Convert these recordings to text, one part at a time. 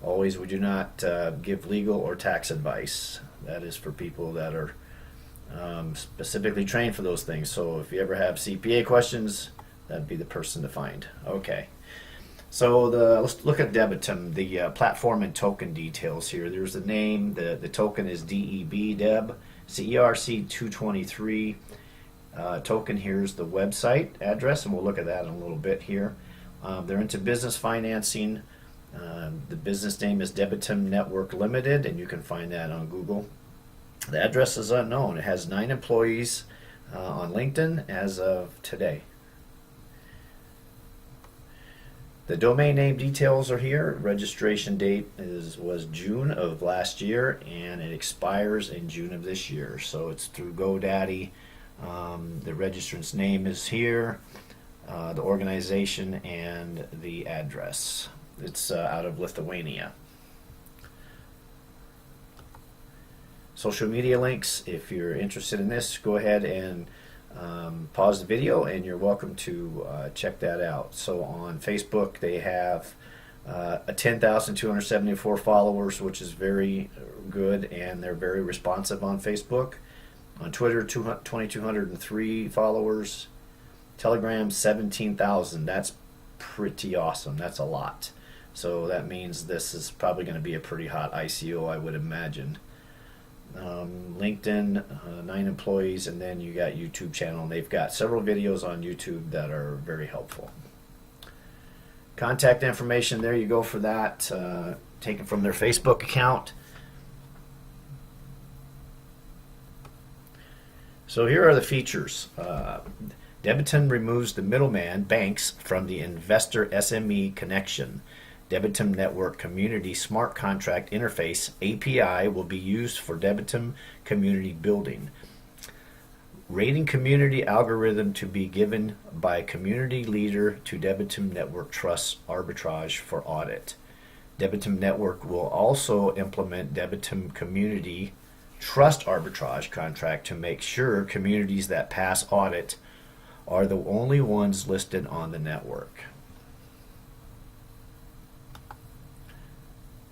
Always, we do not give legal or tax advice. That is for people that are specifically trained for those things. So if you ever have CPA questions, that'd be the person to find. Okay. So let's look at Debitum, the platform and token details here. There's the name. The token is DEB, Deb, CERC 223. Token, here's the website address, and we'll look at that in a little bit here. They're into business financing. The business name is Debitum Network Limited, and you can find that on Google. The address is unknown. It has 9 employees on LinkedIn as of today. The domain name details are here. Registration date was June of last year, and it expires in June of this year. So it's through GoDaddy. The registrant's name is here, the organization, and the address. It's out of Lithuania. Social media links. If you're interested in this, go ahead and pause the video, and you're welcome to check that out. So on Facebook, they have 10,274 followers, which is very good, and they're very responsive on Facebook. On Twitter, 2,203 followers. Telegram, 17,000. That's pretty awesome. That's a lot. So that means this is probably going to be a pretty hot ICO, I would imagine. LinkedIn, 9 employees, and then you got YouTube channel, and they've got several videos on YouTube that are very helpful. Contact information, there you go for that, taken from their Facebook account. So here are the features. Debitum removes the middleman banks from the investor SME connection. Debitum Network Community Smart Contract Interface API will be used for Debitum community building. Rating community algorithm to be given by community leader to Debitum Network Trust Arbitrage for audit. Debitum Network will also implement Debitum Community Trust Arbitrage contract to make sure communities that pass audit are the only ones listed on the network.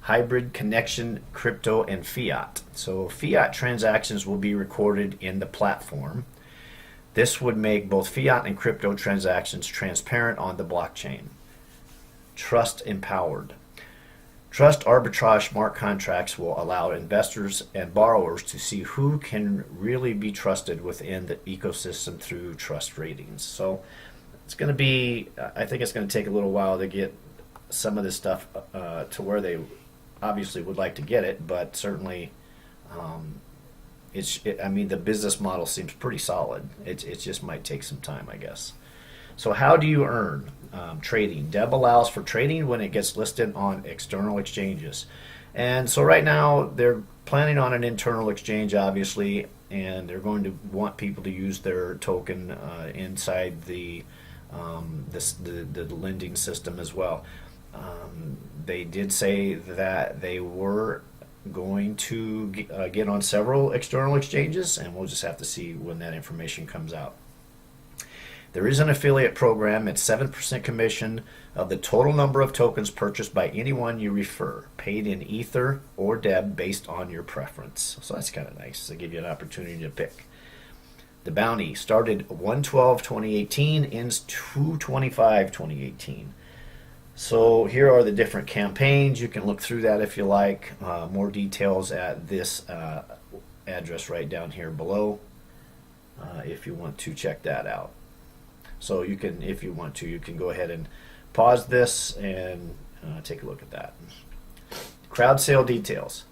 Hybrid connection, crypto, and fiat. So fiat transactions will be recorded in the platform. This would make both fiat and crypto transactions transparent on the blockchain. Trust empowered. Trust arbitrage smart contracts will allow investors and borrowers to see who can really be trusted within the ecosystem through trust ratings. So it's going to be, I think it's going to take a little while to get some of this stuff to where they obviously would like to get it, but certainly I mean, the business model seems pretty solid. It just might take some time, I guess. So how do you earn? Trading. Deb allows for trading when it gets listed on external exchanges. And so right now they're planning on an internal exchange, obviously, and they're going to want people to use their token inside the lending system as well. They did say that they were going to get on several external exchanges, and we'll just have to see when that information comes out. There is an affiliate program at 7% commission of the total number of tokens purchased by anyone you refer, paid in Ether or Deb based on your preference. So that's kind of nice. They give you an opportunity to pick. The bounty started 1/12/2018, ends 2/25/2018. So here are the different campaigns. You can look through that if you like. More details at this address right down here below if you want to check that out. So you can, if you want to, you can go ahead and pause this and take a look at that. Crowd sale details.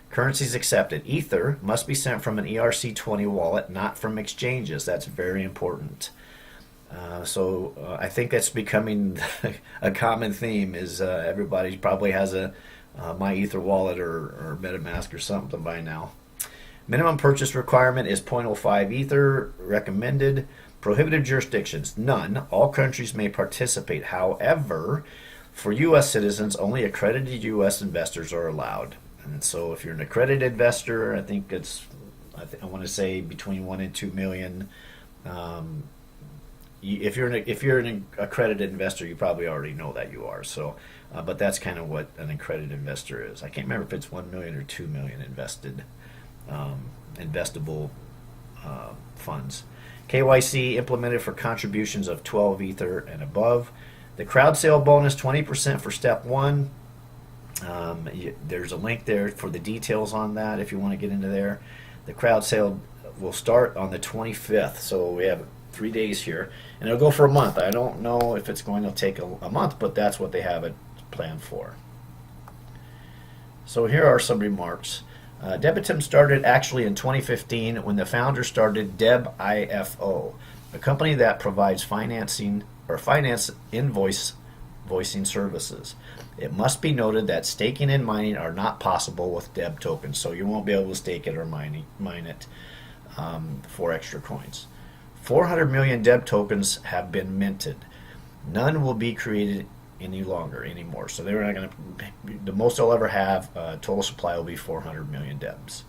Currencies accepted. Ether must be sent from an ERC20 wallet, not from exchanges. That's very important. So I think that's becoming a common theme is everybody probably has a My Ether wallet or MetaMask or something by now. Minimum purchase requirement is 0.05 Ether recommended. Prohibited jurisdictions, none. All countries may participate. However, for U.S. citizens, only accredited U.S. investors are allowed. And so if you're an accredited investor, I think it's, I want to say between 1 and 2 million if you're an accredited investor, you probably already know that you are. So, but that's kind of what an accredited investor is. I can't remember if it's 1 million or 2 million invested investable funds. KYC implemented for contributions of 12 Ether and above. The crowd sale bonus 20% for step one. There's a link there for the details on that if you want to get into there. The crowd sale will start on the 25th, so we have 3 days here, and it'll go for a month. I don't know if it's going to take a month, but that's what they have it planned for. So here are some remarks. Debitum started actually in 2015 when the founder started Debitum ICO, a company that provides financing or finance invoicing services. It must be noted that staking and mining are not possible with Deb tokens, so you won't be able to stake it or mine it for extra coins. 400 million Deb tokens have been minted. None will be created anymore. So they're not going to. The most they'll ever have total supply will be 400 million Debs.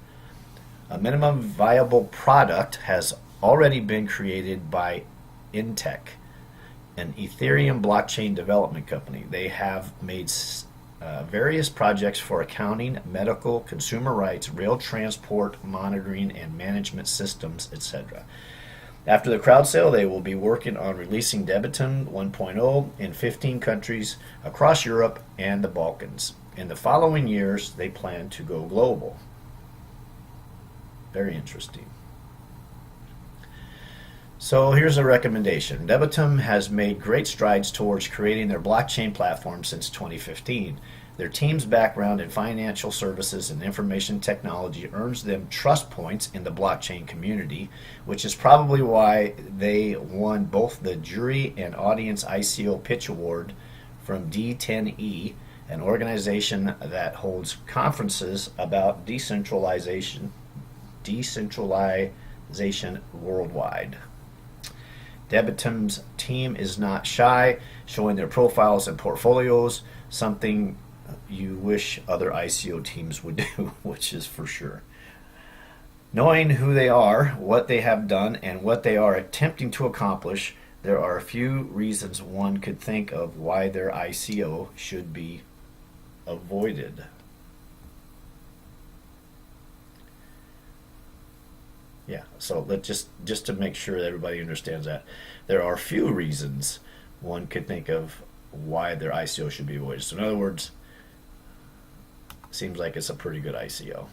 A minimum viable product has already been created by Intech, an Ethereum blockchain development company. They have made various projects for accounting, medical, consumer rights, rail transport, monitoring, and management systems, etc. After the crowd sale, they will be working on releasing Debitum 1.0 in 15 countries across Europe and the Balkans. In the following years, they plan to go global. Very interesting. So here's a recommendation. Debitum has made great strides towards creating their blockchain platform since 2015. Their team's background in financial services and information technology earns them trust points in the blockchain community, which is probably why they won both the Jury and Audience ICO Pitch Award from D10E, an organization that holds conferences about decentralization worldwide. Debitum's team is not shy, showing their profiles and portfolios, something you wish other ICO teams would do, which is for sure. Knowing who they are, what they have done, and what they are attempting to accomplish, there are a few reasons one could think of why their ICO should be avoided. Yeah, so let's just to make sure that everybody understands that, there are few reasons one could think of why their ICO should be avoided. So in other words, seems like it's a pretty good ICO.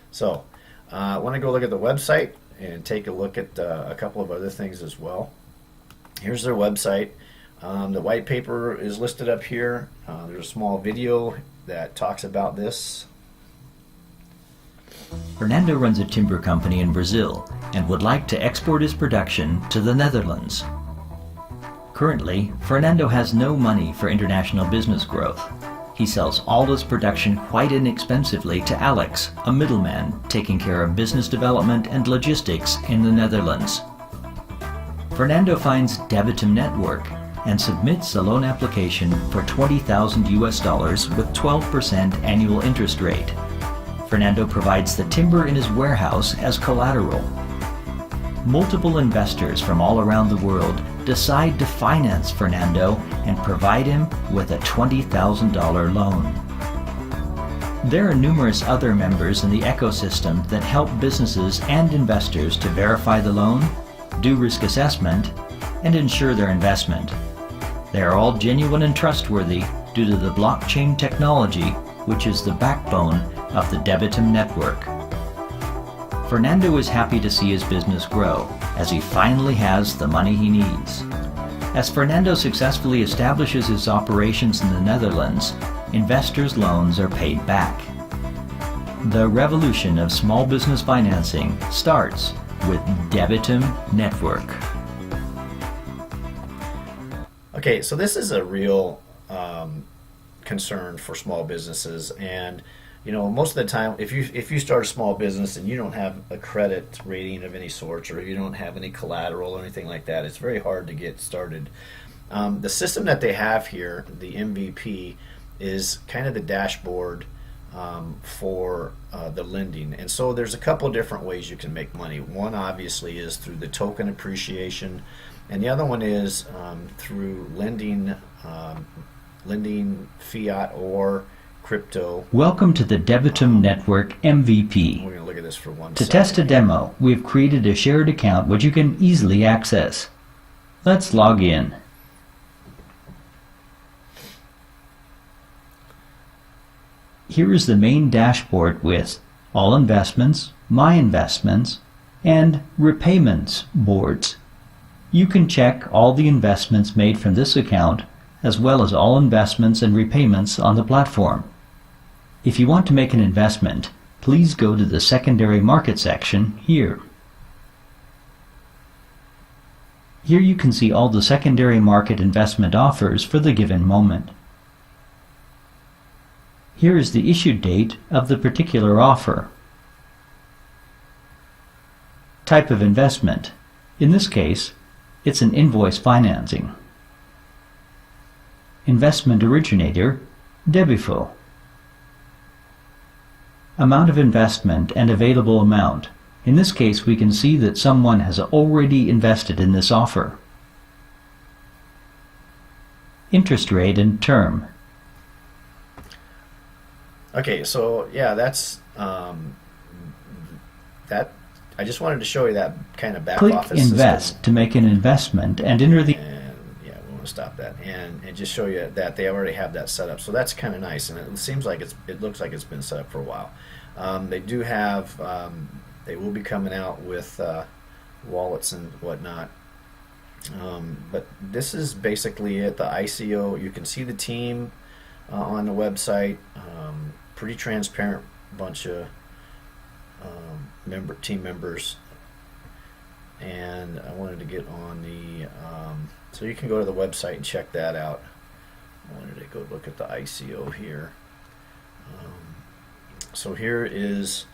So I want to go look at the website and take a look at a couple of other things as well. Here's their website. The white paper is listed up here. There's a small video that talks about this. Fernando runs a timber company in Brazil and would like to export his production to the Netherlands. Currently, Fernando has no money for international business growth. He sells all his production quite inexpensively to Alex, a middleman taking care of business development and logistics in the Netherlands. Fernando finds Debitum Network and submits a loan application for $20,000 with 12% annual interest rate. Fernando provides the timber in his warehouse as collateral. Multiple investors from all around the world decide to finance Fernando and provide him with a $20,000 loan. There are numerous other members in the ecosystem that help businesses and investors to verify the loan, do risk assessment, and ensure their investment. They are all genuine and trustworthy due to the blockchain technology, which is the backbone of the Debitum network. Fernando is happy to see his business grow, as he finally has the money he needs. As Fernando successfully establishes his operations in the Netherlands, investors' loans are paid back. The revolution of small business financing starts with Debitum Network. Okay, so this is a real concern for small businesses, and you know, most of the time, if you start a small business and you don't have a credit rating of any sort, or you don't have any collateral or anything like that, it's very hard to get started. The system that they have here, the MVP, is kind of the dashboard for the lending. And so there's a couple different ways you can make money. One obviously is through the token appreciation, and the other one is through lending fiat or crypto. Welcome to the Debitum Network MVP. We're going to look at this for one To second. test a demo, we have created a shared account which you can easily access. Let's log in. Here is the main dashboard with all investments, my investments, and repayments boards. You can check all the investments made from this account as well as all investments and repayments on the platform. If you want to make an investment, please go to the secondary market section here. Here you can see all the secondary market investment offers for the given moment. Here is the issue date of the particular offer. Type of investment. In this case, it's an invoice financing. Investment originator, Debitum. Amount of investment and available amount. In this case, we can see that someone has already invested in this offer. Interest rate and term. Okay, so yeah, that's that. I just wanted to show you that kind of back Click office Invest system. to make an investment and enter the... And yeah, we want to stop that and just show you that they already have that set up. So that's kind of nice, and it seems like it looks like it's been set up for a while. They do have they will be coming out with wallets and whatnot. But this is basically it. The ICO. You can see the team on the website. Pretty transparent bunch of team members, and I wanted to get on the so you can go to the website and check that out. I wanted to go look at the ICO here. So here is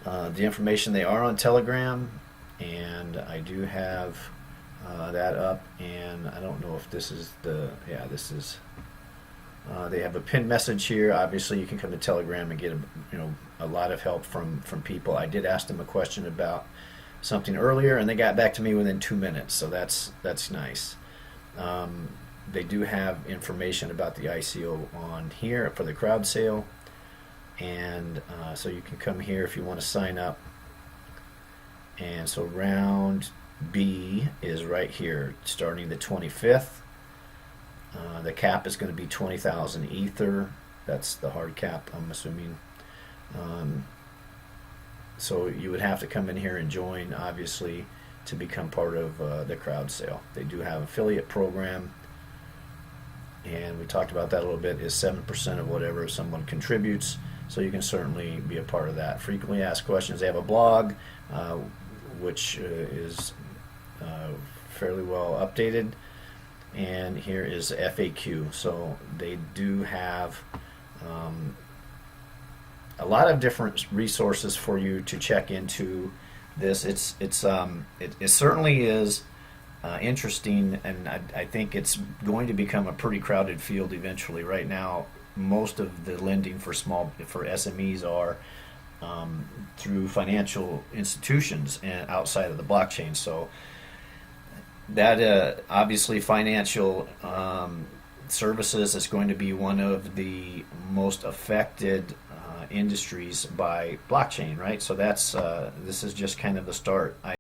the information. They are on Telegram, and I do have that up, and I don't know if this is this is they have a pinned message here. Obviously, you can come to Telegram and get a lot of help from people. I did ask them a question about something earlier, and they got back to me within 2 minutes. So that's nice. They do have information about the ICO on here for the crowd sale, and so you can come here if you want to sign up. And so round B is right here, starting the 25th. The cap is going to be 20,000 Ether. That's the hard cap, I'm assuming. So you would have to come in here and join, obviously, to become part of the crowd sale. They do have affiliate program, and we talked about that a little bit. Is 7% of whatever someone contributes, so you can certainly be a part of that. Frequently asked questions. They have a blog, which is fairly well updated. And here is FAQ. So they do have a lot of different resources for you to check into this. It certainly is interesting, and I think it's going to become a pretty crowded field eventually. Right now, most of the lending for SMEs are through financial institutions and outside of the blockchain. So that obviously financial services is going to be one of the most affected industries by blockchain, right? So that's this is just kind of the start.